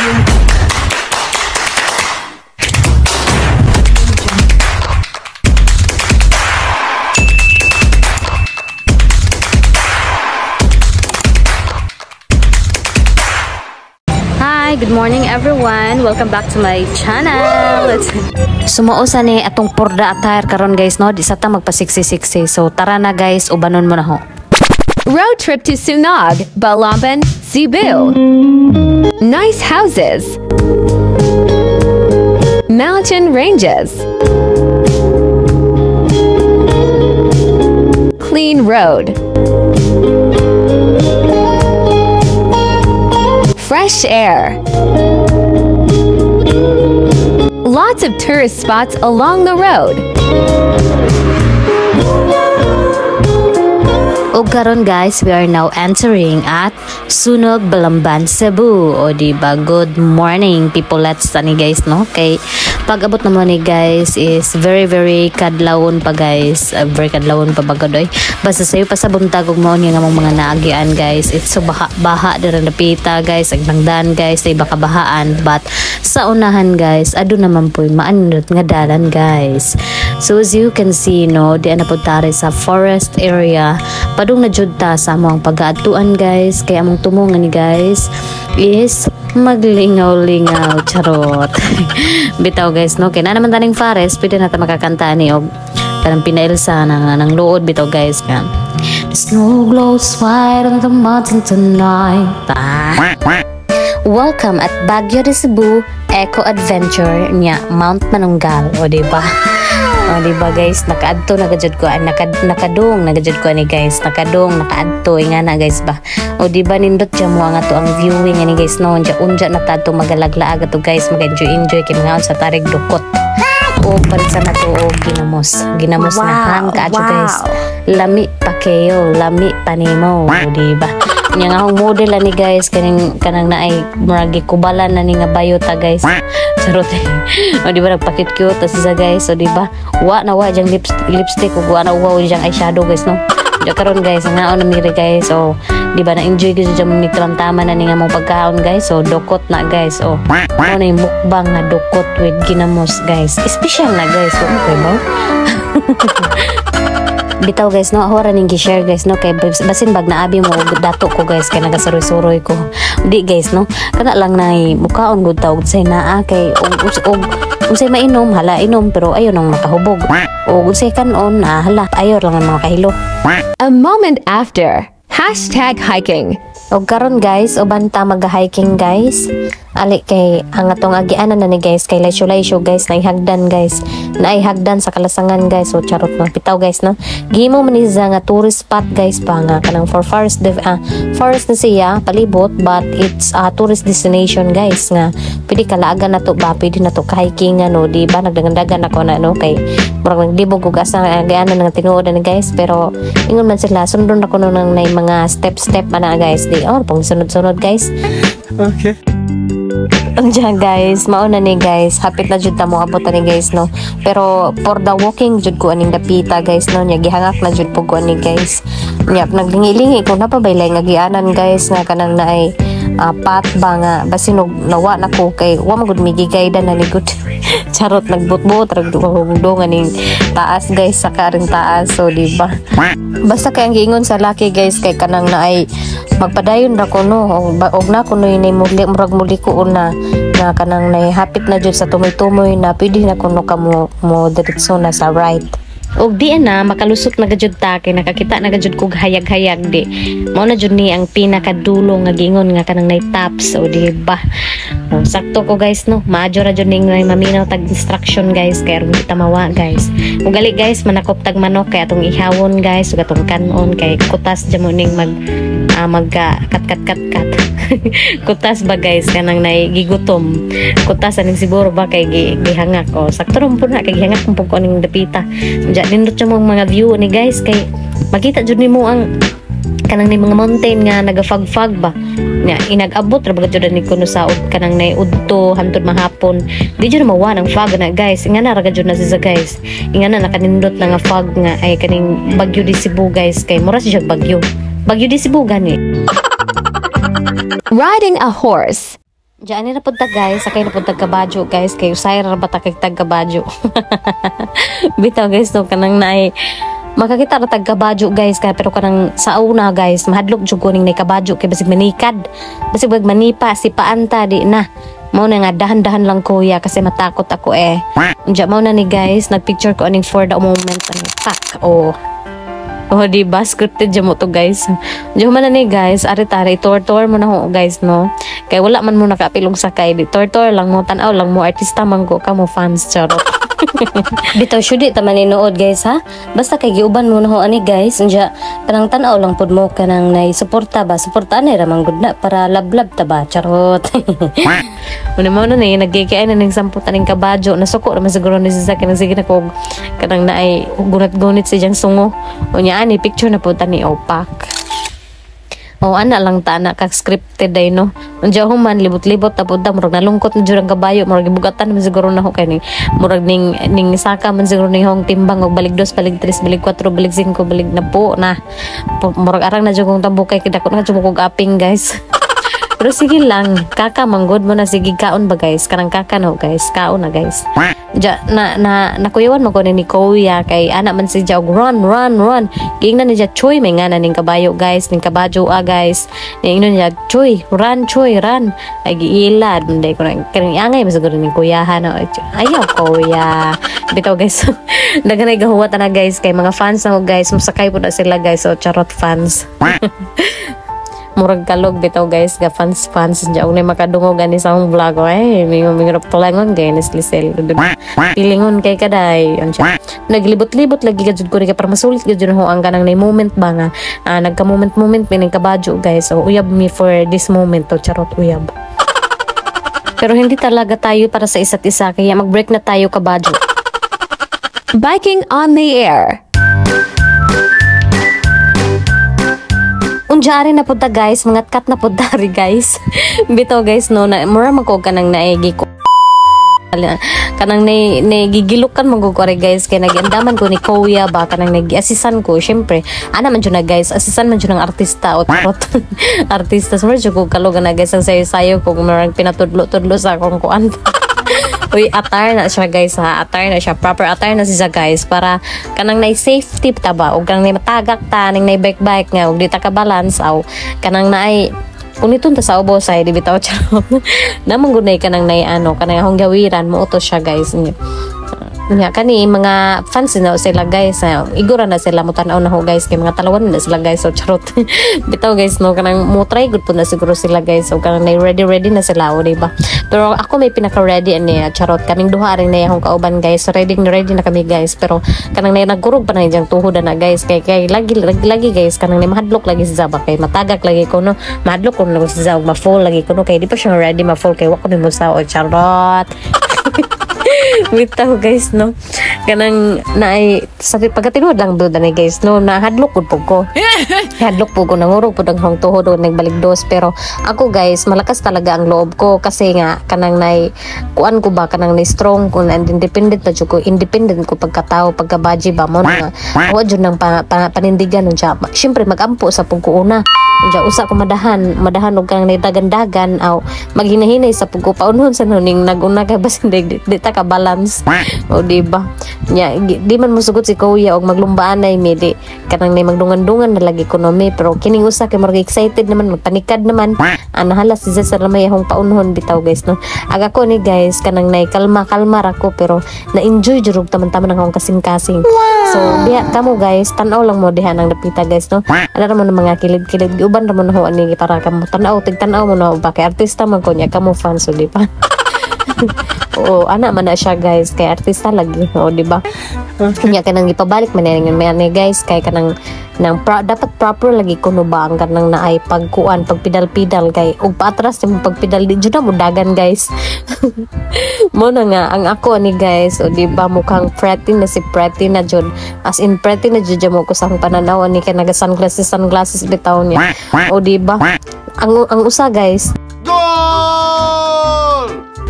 Hi, good morning everyone. Welcome back to my channel. Sumuosa ni atong purda attire karon guys no, di sa ta magpa-siksi-siksi. So tara na guys, ubanon mo na ho. Road trip to Sunog, Balamban, Cebu. Nice houses. Mountain ranges. Clean road. Fresh air. Lots of tourist spots along the road. O karon guys, we are now entering at Sunog, Balamban, Cebu. O diba, good morning people. Let's ni guys no. Kay pag-abot naman ni guys is very kadlawon pa guys. Very kadlawon pa bagadoy. Basta sayo pa sa buntag ug mao niya nga mga naagian guys. It's so baha dira napita guys. Agdangdan guys, ay baka bahaan. But sa unahan guys, ado naman po maanindot nga dalan guys. So as you can see no, di na po tari sa forest area. Padung na jud ta sa among pag-aatuan guys. Kaya among tumongan ni guys is maglingaw-lingaw, charot. Bitaw guys no, kaya na naman taning forest, pwede na ta makakanta ni og kanang pinailsa ng luod bitaw guys kan. The snow glows white on the mountain tonight. Welcome at Baguio de Cebu Eco Adventure nya Mount Manunggal. O diba? O diba guys, nakaadto nagajud ko nakadung nagajud ko ni guys, nakadung nakaadto ingana guys ba. O diba nindot jud mo nga to ang viewing ani guys no, unja na tadto magalaglaag ato guys, mag-enjoy kay mga sa tarig dukot. O paritsa na to o ginamos wow, na hang kaadto guys. Lami pa kayo, lami pa nimo. O diba? Nya nga hong model ani guys, kanang naay murag kubalan na ni nga bayota guys. Sarot. O di ba nagpa-cute tas isa guys. O di ba? Wa jang lipstick ug wa jang eyeshadow guys no. Ja karon guys, nga na miri guys. So di ba na enjoy gyud jud mi tama na ni nga mong pagkaon guys. So dokot na guys. O ano na mukbang na dokot with ginamos guys. Special na guys. So okay ba? Bitaw guys no, ahora ning gi-share guys no, kay basin bag na abi mo dato ko guys kay nagasuroy-suroy ko. Di guys no, kana lang nay mukaon gud tawag say naa kay og unsay mainom hala inom pero ayo nang makahubog. Og unsay kanon hala ayo lang ang mga kahilo. A moment after. #hiking. Og karon guys, uban ta mag-hiking guys. Ali kay ang atong agianan na ni guys kay laysyo guys, naihagdan guys. Naihagdan sa kalasangan guys. So charot no. Bitaw guys no. Gihimo man ni nga tourist spot guys pa nga kanang for forest na siya palibot but it's a tourist destination guys nga. Pwede kalaagan na to ba, pwede na to ka-hiking no, di ba nagdagan ako na no kay murag naglibog ug asa agianan nga tinuod na guys, pero ingon man sila sundon ako nang nay mga step ana guys. Di pang sunod-sunod guys. Okay. Diyan guys, mauna ni guys, hapit na jud ta mo abot ni guys no. Pero for the walking jud ko aning dapita guys no, nya gihangak na jud pug ko ani guys. Nya naglingi-lingi ko na pa baylay nga gianan guys nga kanang naay pat ba nga basin og nawa na ko kay wa magud migigayda na ni good. Charot nagbutbot rag dugdong aning taas guys sa karing taas. So di ba? Basta kay ang giingon sa laki guys kay kanang naay magpadayon ra ko no og na kuno ini murag muli ko na kanang naihapit na jud sa tumoy-tumoy na pwede na kuno ka mo diretso na sa right. Og di na makalusot na gajud ta kay nakakita na gajud kog hayag-hayag di. Mao na jud ni ang pinakadulo nga gingon nga kanang nay taps. O di ba? Sakto ko guys no. Maadyo ra jud ning maminaw tag instruction guys kay aron kita mawa guys. Ug gali guys manakop tag manok kay atong ihawon guys ug atong kanon kay kutas jamo ning kat kutas ba guys kanang naigigutom kutas aning siguro ba kay gihangak o sakto ron po na kay gihangak pug ko ning dapita ja nindot sa mga view ni guys kay makita jud nimo ang kanang ni mga mountain nga nagafag-fag ba nya inag-abot ra bagad jud ni kuno sa kanang naiudto hantod mahapon di jud mawa ng fog na guys ingana ra jud na siya guys ingana nakanindot na nga fog nga ay kaning Bagyo de Cebu guys kay mura siya Bagyo de Cebu gani. Riding a horse. Diyan ni napunta guys, sakay napunta kabadyo guys, kay usay ra bata kay tag kabadyo. Bitaw guys no kanang naay makakita ra tag kabadyo guys kay pero kanang sa una guys mahadlok jud ko ning nay kabadyo kay basig manikad. Basig bag manipa si paanta di na. Mao na nga dahan-dahan lang kuya kasi matakot ako eh. Diyan mao na ni guys, nagpicture ko aning for the moment ani. Fuck. Oh, di ba? Scripted dyan mo to, guys. Diyan man na ni, guys. Ari-tari, tour-tour mo na ho, guys, no? Kaya wala man mo nakapilong sakay. Di tour-tour lang mo, tanaw lang mo, artista man ko, kamo fans, charot. Bitaw, syudi taman inood, guys, ha? Basta kay giuban mo na ho, ani, guys. Diyan, kanang tanaw lang pod mo, kanang suporta ba? Suportaan ay ramang good na, para lablab ta ba? Charot. Una mo na ni, nagkikaya na ng samputan ng kabadyo. Nasuko naman siguro ni sa akin, sige na kog, kanang na ay gunat-gunit si diyang sungo. O niya, ani, picture na po ta ni Opak. O ana lang ta na kag-scripted ay no. Unja human libot-libot ta pud murag nalungkot na jud ang kabayo, murag gibugatan man siguro na ho kay ning murag ning saka man siguro ning hong timbang og balig 2, balig 3, balig 4, balig 5, balig na po na. Murag arang na jud kong tambukay kay dako na jud kog aping guys. Pero sige lang, kaka manggod mo na sige kaon ba guys? Kanang kaka no guys, kaon na guys. Ja nakuyawan mo ko ni Kuya kay ana man si Jog run. Giingnan ni Choy may nga na ning kabayo guys, ning kabadyo guys. Ning niya Choy, run. Ay giilad nday ko nang angay masuguro ning kuyahan no. Ayaw Kuya. Bitaw guys. Daganay gahuwat na guys kay mga fans na guys, musakay po na sila guys, so charot fans. Murag kalog bitaw guys ga fans diya unay makadungog ani sa akong vlog ay mingrap tulangon kay nislisel pilingon kay kaday unsa naglibot-libot lagi gajud ko ni kay para masulit gajud ho ang kanang nay moment ba nga nagka moment mining kabadyo guys, so uyab me for this moment to charot uyab. Pero hindi talaga tayo para sa isa't isa kaya mag-break na tayo kabadyo. Biking on the air. Unjari na punta guys, mga kat na punta ri guys. Bito guys no, na mura man ko kanang naigi ko. Kanang gigilukan man ko ri guys kay nagiandaman ko ni Kuya ba kanang nagi-assistan ko syempre. Ana man jud na guys, assistant man jud ng artista o tarot. Artista smart jud ko kalogan na guys ang sayo-sayo ko marang pinatudlo-tudlo sa akong kuan. Uy, attire na siya guys ha. Attire na siya. Proper attire na siya guys. Para kanang na safety ta ba. O kanang na matagak ta. Nang na bike nga. O di ta ka balance. O kanang na ay uniton ta sa ubos ay di bitaw charot. Namang gunay kanang na ano. Kanang akong gawiran mo utos siya guys. Nga kani mga fans na sila guys, igura na sila mo tanaw na ho guys kay mga talawan na sila guys, so charot. Bitaw guys no kanang mo try good po na siguro sila guys, so kanang ready na sila o diba. Pero ako may pinaka ready ani charot, kaming duha rin na akong kauban guys, so ready na kami guys, pero kanang nagkurog pa na diyang tuhod na guys kay lagi guys kanang mahadlok lagi si Zaba kay matagak lagi ko no, mahadlok ko no si Zaba ma-full lagi ko no kay di pa siya ready ma-full kay wako ni mo sa o charot. Bitaw guys no kanang naay sa pagkatinuod lang do na guys no nahadlok pud ko nangurog pud ang hong tuhod o nagbaligdos, pero ako guys malakas talaga ang loob ko kasi nga kanang nay kuan ko ba kanang nay strong ko and independent na jud ko, independent ko pagkatao pagkabaji ba mo nga awa jud nang panindigan unsa syempre magampo sa pagkuuna unsa usa ko madahan og kanang naydagan-dagan aw maghinahinay sa pagkupaunhon sa nuning naguna kay basin di ta ka balance o diba nya di man mosugot si Kuya og maglumbaan ay mi di kanang nay magdungan-dungan na lagi ekonomi, pero kining usa kay marag excited naman magpanikad naman hala si Cesar lamay akong paunhon bitaw guys no. Aga ko ni guys kanang nay kalma ra ko pero na-enjoy jud taman-taman ang akong kasing-kasing. So diha kamo guys tan-aw lang mo diha nang napita guys no. Ana ra mo ng mga kilid-kilid giuban ra mo ho ani para kamo tan-aw tig-tan-aw mo no ba kay artista man ko nya kamo fans so di pa. Oo, ana man na siya guys kay artista lagi o di ba? Kanya kanang ipabalik man ni guys kay kanang dapat proper lagi kuno ba ang kanang naay pagkuan pagpidal-pidal kay ug paatras yung pagpidal di jud na mudagan guys. Mo na nga ang ako ni guys o di ba mukhang pretty na jud, as in pretty na jud mo ko sa pananaw ni kay naga sunglasses bitaw niya o di ba? Ang usa guys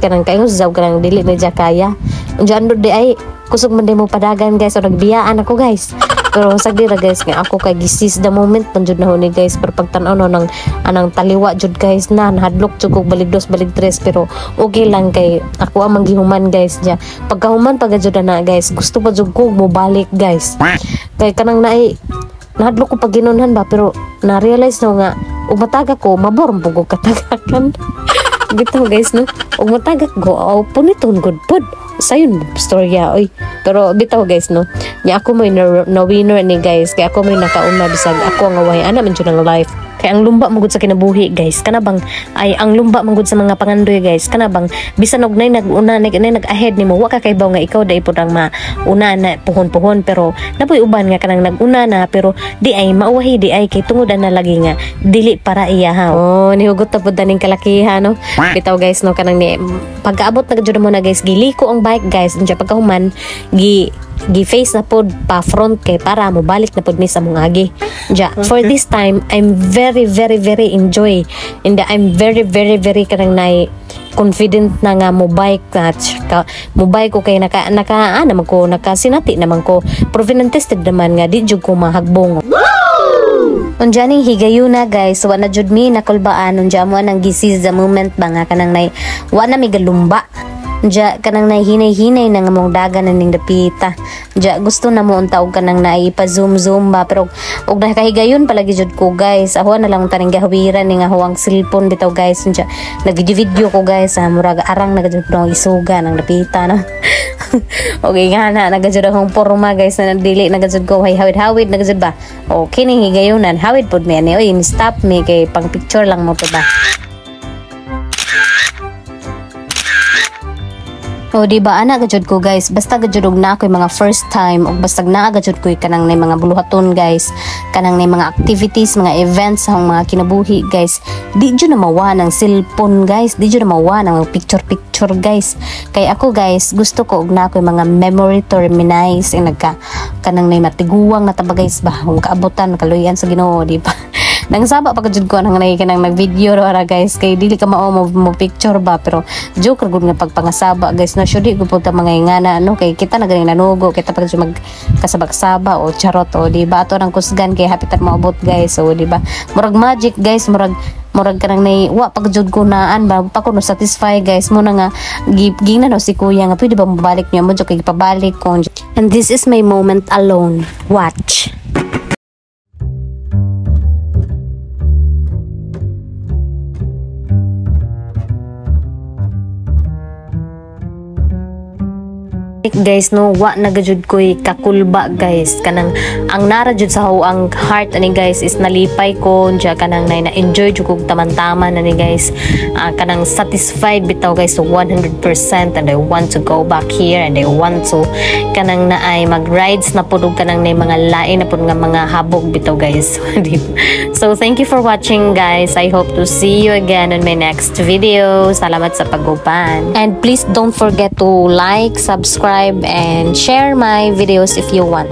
kanang kayo sa kanang dili na kaya unja ando di ay kusog man mo padagan guys o nagbiyaan ako guys Pero sa dira guys nga ako kay gisis the moment man jud na ni guys, pero pagtan-aw no nang anang taliwa jud guys na hadlok jud kog baligdos baligtres, pero okay lang kay ako ang manggihuman guys ja. Pagkahuman pag jud na guys, gusto pa jud ko mo balik guys. Kay kanang naay nahadlok ko pag ginunhan ba, pero na-realize no nga ug matagak ko mabor mo ko katagakan. Bitaw guys no, ug matagak ko aw puniton good pod sayon storya oy. Pero bitaw guys no, nya ako may na winner ni guys, kay ako may nakauna bisag ako nga way ana man jud ang life. Kay ang lumba magud sa kinabuhi guys, kana bang ay ang lumba magud sa mga pangandoy guys, kana bang bisan og nay nag-una nag-ahead nimo wa ka kay baw nga ikaw dai pud ang mauna na puhon-puhon, pero napoy uban nga kanang nag-una na pero di ay mauwahi di ay kay tungod na lagi nga dili para iya ha. Oh nihugot ta pud daning kalakihan no. Bitaw guys no, kanang ni pagkaabot na jud mo na guys giliko ang bike guys, unya pagkahuman gi-face na pod pa front kay para mo balik na pod mi sa mong agi. Ja, for this time I'm very enjoy and I'm very kanang nay confident na nga mo bike ko kay naka naman ko nakasinati naman ko proven and tested naman nga di jud ko mahagbong. Unja ning higayuna guys, wa na jud mi nakulbaan, unja mo nang gisis the moment ba nga kanang nay wa na mi galumba. Ja kanang nahinay-hinay na nga mong dagan na ning dapita. Ja gusto na mo unta og kanang naipa-zoom ba, pero og nakahigayon palagi jud ko guys. Ako na lang taning gahawiran ni nga huwang cellphone bitaw guys. Ja nag-video ko guys, murag arang nagadjud ko isuga nang dapita no. Okay nga na nagadjud akong porma guys na dili nagadjud ko hay hawid nagadjud ba. Okay ning higayonan hawid pod mi ani oy stop me kay pang picture lang mo to ba. O di ba ana gajud ko guys, basta gajud og na ako'y mga first time og basta naa gajud ko kanang nay mga buluhaton guys, kanang nay mga activities, mga events sa mga kinabuhi guys. Di jud na mawa ng cellphone guys, di jud na mawa ng picture guys. Kay ako guys, gusto ko og na ako'y mga memory to reminisce and nagka kanang nay matiguwang na taba guys ba, kung kaabutan kaluyan sa Ginoo di ba. Nang saba pagkajud ko nang nay kanang nag-video ra guys, kay dili ka mao mo picture ba, pero joke ra gud nga pagpangasaba guys na syudi gud pud ta mga ingana no, kay kita na ganing nanugo kita pag mag kasabak-saba o charot o di ba ato nang kusgan kay hapitan maabot guys. So di ba murag magic guys, murag kanang nay wa pagjud ko naan ba pa ko no satisfy guys mo na nga gingna no si kuya nga pwede ba mabalik niya mo jud kay pabalik ko. And this is my moment alone. Watch. Guys no, wa nagajud ko'y kakulba guys, kanang ang nara jud sa ang heart ani guys is nalipay ko unja kanang na enjoy jud kog taman-taman ani guys. Kanang satisfied bitaw guys so 100% and I want to go back here and I want to kanang na ay mag rides na pud kanang na mga lain na pud nga mga habog bitaw guys. So thank you for watching guys, I hope to see you again on my next video. Salamat sa paguban and please don't forget to like, subscribe and share my videos if you want.